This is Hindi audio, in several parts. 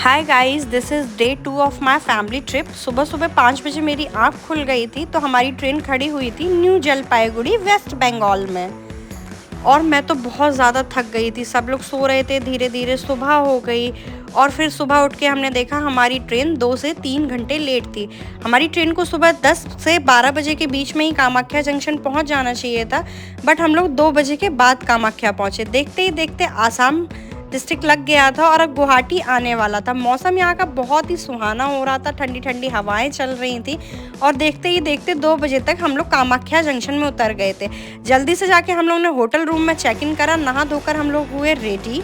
Hi guys, this is day 2 of my family trip. सुबह सुबह 5 बजे मेरी आँख खुल गई थी तो हमारी ट्रेन खड़ी हुई थी न्यू जलपाईगुड़ी वेस्ट बंगाल में। और मैं तो बहुत ज़्यादा थक गई थी, सब लोग सो रहे थे। धीरे धीरे सुबह हो गई और फिर सुबह उठ के हमने देखा हमारी ट्रेन 2 से 3 घंटे लेट थी। हमारी ट्रेन को सुबह 10 से 12 बजे के बीच में ही कामाख्या जंक्शन पहुंच जाना चाहिए था, बट हम लोग 2 बजे के बाद कामाख्या पहुंचे। देखते ही देखते आसाम डिस्ट्रिक्ट लग गया था और अब गुवाहाटी आने वाला था। मौसम यहाँ का बहुत ही सुहाना हो रहा था, ठंडी ठंडी हवाएं चल रही थी और देखते ही देखते 2 बजे तक हम लोग कामाख्या जंक्शन में उतर गए थे। जल्दी से जाके हम लोग ने होटल रूम में चेक इन करा, नहा धोकर हम लोग हुए रेडी।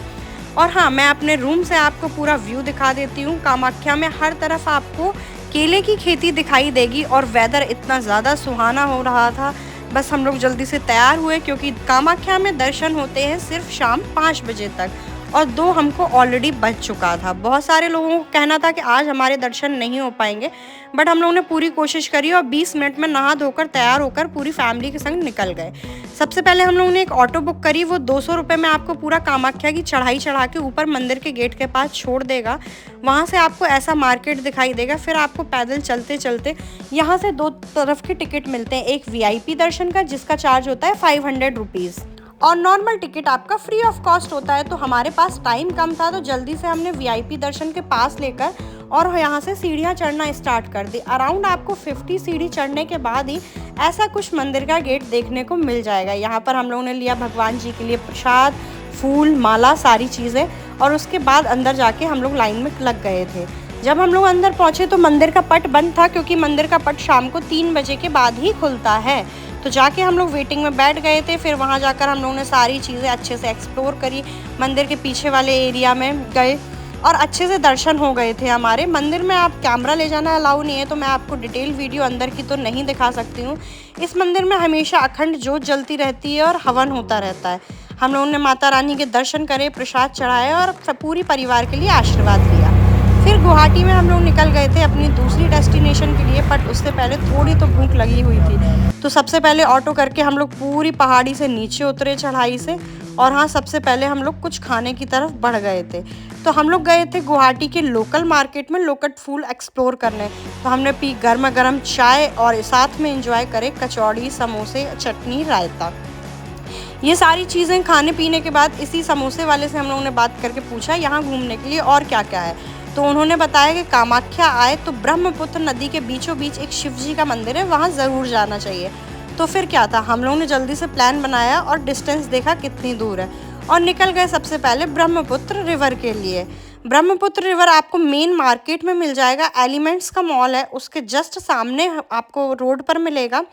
और हाँ, मैं अपने रूम से आपको पूरा व्यू दिखा देती हूँ। कामाख्या में हर तरफ आपको केले की खेती दिखाई देगी और वेदर इतना ज़्यादा सुहाना हो रहा था। बस हम लोग जल्दी से तैयार हुए क्योंकि कामाख्या में दर्शन होते हैं सिर्फ शाम 5 बजे तक और 2 हमको ऑलरेडी बज चुका था। बहुत सारे लोगों को कहना था कि आज हमारे दर्शन नहीं हो पाएंगे, बट हम लोगों ने पूरी कोशिश करी और 20 मिनट में नहा धोकर तैयार होकर पूरी फैमिली के संग निकल गए। सबसे पहले हम लोगों ने एक ऑटो बुक करी, वो 200 रुपये में आपको पूरा कामाख्या की चढ़ाई चढ़ा के ऊपर मंदिर के गेट के पास छोड़ देगा। वहाँ से आपको ऐसा मार्केट दिखाई देगा, फिर आपको पैदल चलते चलते यहाँ से 2 तरफ के टिकट मिलते हैं। एक VIP दर्शन का जिसका चार्ज होता है 500 रुपीज़ और नॉर्मल टिकट आपका फ्री ऑफ कॉस्ट होता है। तो हमारे पास टाइम कम था तो जल्दी से हमने VIP दर्शन के पास लेकर और यहाँ से सीढ़ियाँ चढ़ना स्टार्ट कर दी। अराउंड आपको 50 सीढ़ी चढ़ने के बाद ही ऐसा कुछ मंदिर का गेट देखने को मिल जाएगा। यहाँ पर हम लोगों ने लिया भगवान जी के लिए प्रसाद, फूल, माला, सारी चीज़ें और उसके बाद अंदर जाके हम लोग लाइन में लग गए थे। जब हम लोग अंदर पहुँचे तो मंदिर का पट बंद था क्योंकि मंदिर का पट शाम को 3 बजे के बाद ही खुलता है। तो जाके हम लोग वेटिंग में बैठ गए थे। फिर वहाँ जाकर हम लोगों ने सारी चीज़ें अच्छे से एक्सप्लोर करी। मंदिर के पीछे वाले एरिया में गए और अच्छे से दर्शन हो गए थे हमारे। मंदिर में आप कैमरा ले जाना अलाउ नहीं है, तो मैं आपको डिटेल वीडियो अंदर की तो नहीं दिखा सकती हूँ। इस मंदिर में हमेशा अखंड जोत जलती रहती है और हवन होता रहता है। हम लोगों ने माता रानी के दर्शन करे, प्रसाद चढ़ाए और पूरी परिवार के लिए आशीर्वाद लिया। फिर गुवाहाटी में हम लोग निकल गए थे अपनी दूसरी डेस्टिनेशन के लिए, बट उससे पहले थोड़ी तो भूख लगी हुई थी। तो सबसे पहले ऑटो करके हम लोग पूरी पहाड़ी से नीचे उतरे चढ़ाई से और हाँ, सबसे पहले हम लोग कुछ खाने की तरफ बढ़ गए थे। तो हम लोग गए थे गुवाहाटी के लोकल मार्केट में लोकल फूड एक्सप्लोर करने। तो हमने पी गर्मा गर्म चाय और साथ में एंजॉय करे कचौड़ी, समोसे, चटनी, रायता। ये सारी चीज़ें खाने पीने के बाद इसी समोसे वाले से हम लोगों ने बात करके पूछा यहाँ घूमने के लिए और क्या क्या है। तो उन्होंने बताया कि कामाख्या आए तो ब्रह्मपुत्र नदी के बीचों बीच एक शिव जी का मंदिर है, वहाँ ज़रूर जाना चाहिए। तो फिर क्या था, हम लोगों ने जल्दी से प्लान बनाया और डिस्टेंस देखा कितनी दूर है और निकल गए सबसे पहले ब्रह्मपुत्र रिवर के लिए। ब्रह्मपुत्र रिवर आपको मेन मार्केट में मिल जाएगा। एलिमेंट्स का मॉल है उसके जस्ट सामने आपको रोड पर मिलेगा।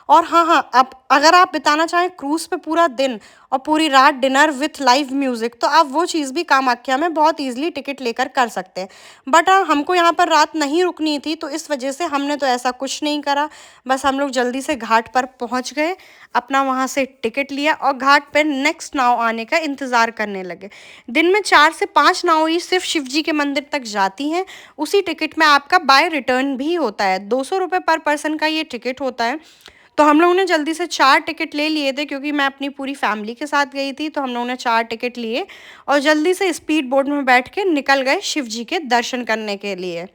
और हाँ, आप अगर आप बिताना चाहें क्रूज़ पे पूरा दिन और पूरी रात डिनर विथ लाइव म्यूज़िक, तो आप वो चीज़ भी कामाख्या में बहुत ईजिली टिकट लेकर कर सकते हैं। बट हाँ, हमको यहाँ पर रात नहीं रुकनी थी तो इस वजह से हमने तो ऐसा कुछ नहीं करा। बस हम लोग जल्दी से घाट पर पहुँच गए, अपना वहाँ से टिकट लिया और घाट पर नेक्स्ट नाव आने का इंतज़ार करने लगे। दिन में 4 से 5 नाव ही सिर्फ शिव जी के मंदिर तक जाती हैं। उसी टिकट में आपका बाय रिटर्न भी होता है। 200 रुपये पर पर्सन का ये टिकट होता है। तो हम लोगों ने जल्दी से 4 टिकट ले लिए थे क्योंकि मैं अपनी पूरी फैमिली के साथ गई थी। तो हम लोगों ने 4 टिकट लिए और जल्दी से स्पीड बोट में बैठ के निकल गए शिव जी के दर्शन करने के लिए।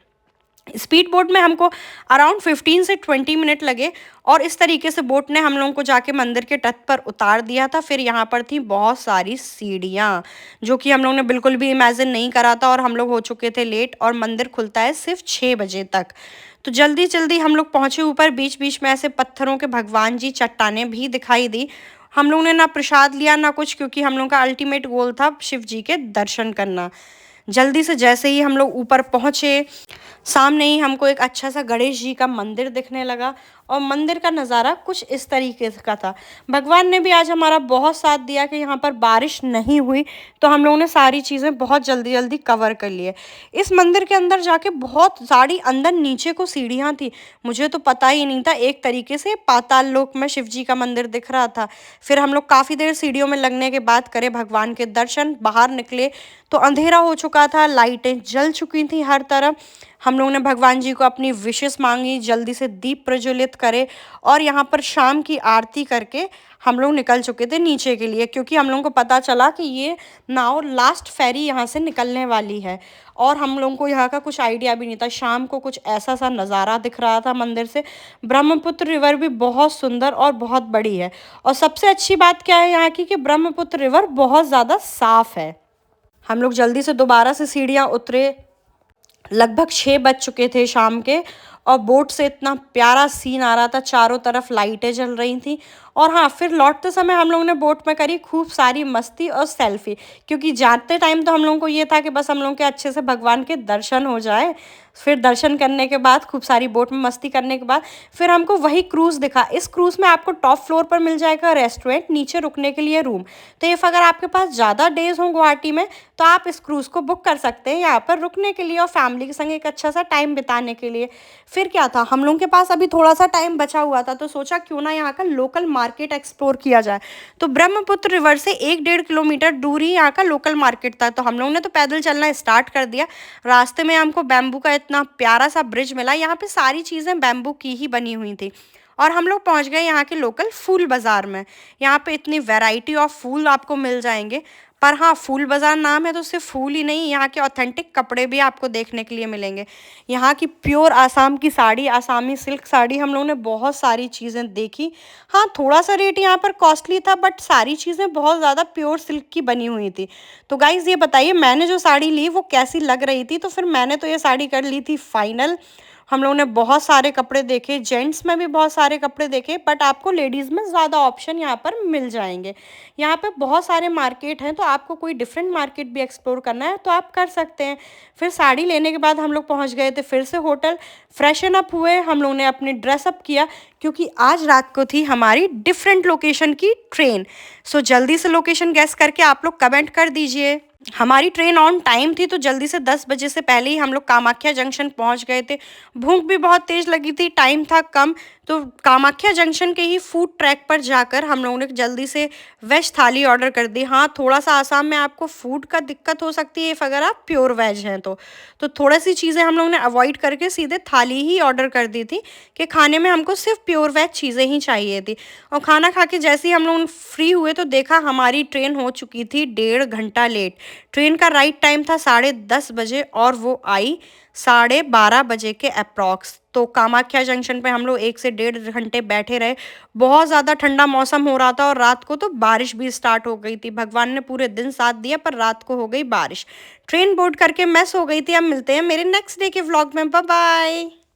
स्पीड बोट में हमको अराउंड 15 से 20 मिनट लगे और इस तरीके से बोट ने हम लोगों को जाके मंदिर के तट पर उतार दिया था। फिर यहाँ पर थी बहुत सारी सीढ़ियाँ जो कि हम लोगों ने बिल्कुल भी इमेजिन नहीं करा था और हम लोग हो चुके थे लेट और मंदिर खुलता है सिर्फ 6 बजे तक। तो जल्दी जल्दी हम लोग पहुँचे ऊपर। बीच बीच में ऐसे पत्थरों के भगवान जी, चट्टानें भी दिखाई दी। हम लोगों ने ना प्रसाद लिया ना कुछ, क्योंकि हम लोगों का अल्टीमेट गोल था शिव जी के दर्शन करना। जल्दी से जैसे ही हम लोग ऊपर पहुँचे, सामने ही हमको एक अच्छा सा गणेश जी का मंदिर दिखने लगा और मंदिर का नज़ारा कुछ इस तरीके का था। भगवान ने भी आज हमारा बहुत साथ दिया कि यहाँ पर बारिश नहीं हुई, तो हम लोगों ने सारी चीज़ें बहुत जल्दी जल्दी कवर कर लिए। इस मंदिर के अंदर जाके बहुत सारी अंदर नीचे को सीढ़ियाँ थी, मुझे तो पता ही नहीं था। एक तरीके से पाताल लोक में शिव जी का मंदिर दिख रहा था। फिर हम लोग काफ़ी देर सीढ़ियों में लगने के बाद करे भगवान के दर्शन, बाहर निकले तो अंधेरा हो चुका था, लाइटें जल चुकी थी हर तरफ। हम लोगों ने भगवान जी को अपनी विशेस मांगी, जल्दी से दीप प्रज्वलित करे, और यहाँ पर शाम की आरती करके हम लोग निकल चुके थे नीचे के लिए, क्योंकि हम लोगों को पता चला कि ये नाव लास्ट फेरी यहाँ से निकलने वाली है। और हम लोगों को यहाँ का कुछ आइडिया भी नहीं था। शाम को कुछ ऐसा सा नज़ारा दिख रहा था मंदिर से। ब्रह्मपुत्र रिवर भी बहुत सुंदर और बहुत बड़ी है, और सबसे अच्छी बात क्या है यहाँ की कि ब्रह्मपुत्र रिवर बहुत ज़्यादा साफ़ है। हम लोग जल्दी से दोबारा से सीढ़ियाँ उतरे। लगभग 6 बज चुके थे शाम के, और बोट से इतना प्यारा सीन आ रहा था, चारों तरफ लाइटें जल रही थी। और हाँ, फिर लौटते समय हम लोगों ने बोट में करी खूब सारी मस्ती और सेल्फी, क्योंकि जाते टाइम तो हम लोगों को ये था कि बस हम लोगों के अच्छे से भगवान के दर्शन हो जाए। फिर दर्शन करने के बाद खूब सारी बोट में मस्ती करने के बाद फिर हमको वही क्रूज़ दिखा। इस क्रूज़ में आपको टॉप फ्लोर पर मिल जाएगा रेस्टोरेंट, नीचे रुकने के लिए रूम। तो इफ़ अगर आपके पास ज़्यादा डेज़ हों गुवाहाटी में, तो आप इस क्रूज़ को बुक कर सकते हैं यहाँ पर रुकने के लिए और फैमिली के संग एक अच्छा सा टाइम बिताने के लिए। फिर क्या था, हम लोगों के पास अभी थोड़ा सा टाइम बचा हुआ था, तो सोचा क्यों ना यहाँ का लोकल मार्केट एक्सप्लोर किया जाए। तो ब्रह्मपुत्र रिवर से 1-1.5 किलोमीटर दूर ही यहाँ का लोकल मार्केट था। तो हम लोगों ने तो पैदल चलना स्टार्ट कर दिया। रास्ते में हमको बैम्बू का इतना प्यारा सा ब्रिज मिला। यहाँ पे सारी चीज़ें बैम्बू की ही बनी हुई थी। और हम लोग पहुँच गए यहाँ के लोकल फूल बाज़ार में। यहाँ पे इतनी वैरायटी ऑफ फूल आपको मिल जाएंगे। पर हाँ, फूल बाज़ार नाम है तो सिर्फ फूल ही नहीं, यहाँ के ऑथेंटिक कपड़े भी आपको देखने के लिए मिलेंगे। यहाँ की प्योर आसाम की साड़ी, आसामी सिल्क साड़ी, हम लोगों ने बहुत सारी चीज़ें देखी। हाँ, थोड़ा सा रेट यहाँ पर कॉस्टली था, बट सारी चीज़ें बहुत ज़्यादा प्योर सिल्क की बनी हुई थी। तो गाइज़ ये बताइए, मैंने जो साड़ी ली वो कैसी लग रही थी? तो फिर मैंने तो ये साड़ी कर ली थी फाइनल। हम लोगों ने बहुत सारे कपड़े देखे, जेंट्स में भी बहुत सारे कपड़े देखे, बट आपको लेडीज़ में ज़्यादा ऑप्शन यहाँ पर मिल जाएंगे। यहाँ पे बहुत सारे मार्केट हैं, तो आपको कोई डिफरेंट मार्केट भी एक्सप्लोर करना है तो आप कर सकते हैं। फिर साड़ी लेने के बाद हम लोग पहुँच गए थे फिर से होटल, फ्रेशन अप हुए, हम लोग ने अपनी ड्रेसअप किया, क्योंकि आज रात को थी हमारी डिफरेंट लोकेशन की ट्रेन। सो जल्दी से लोकेशन गैस करके आप लोग कमेंट कर दीजिए। हमारी ट्रेन ऑन टाइम थी, तो जल्दी से 10 बजे से पहले ही हम लोग कामाख्या जंक्शन पहुंच गए थे। भूख भी बहुत तेज़ लगी थी, टाइम था कम, तो कामाख्या जंक्शन के ही फूड ट्रैक पर जाकर हम लोगों ने जल्दी से वेज थाली ऑर्डर कर दी। हाँ, थोड़ा सा आसाम में आपको फूड का दिक्कत हो सकती है अगर आप प्योर वेज हैं तो थोड़ी सी चीज़ें हम लोगों ने अवॉइड करके सीधे थाली ही ऑर्डर कर दी थी कि खाने में हमको सिर्फ प्योर वेज चीज़ें ही चाहिए थी। और खाना खा के जैसे ही हम लोग फ्री हुए तो देखा हमारी ट्रेन हो चुकी थी 1.5 घंटा लेट। ट्रेन का राइट टाइम था 10:30 बजे, और वो आई 12:30 बजे के अप्रॉक्स। तो कामाख्या जंक्शन पे हम लोग 1 से 1.5 घंटे बैठे रहे। बहुत ज़्यादा ठंडा मौसम हो रहा था, और रात को तो बारिश भी स्टार्ट हो गई थी। भगवान ने पूरे दिन साथ दिया, पर रात को हो गई बारिश। ट्रेन बोर्ड करके मैं सो गई थी। अब मिलते हैं मेरे नेक्स्ट डे के व्लॉग में। Bye bye.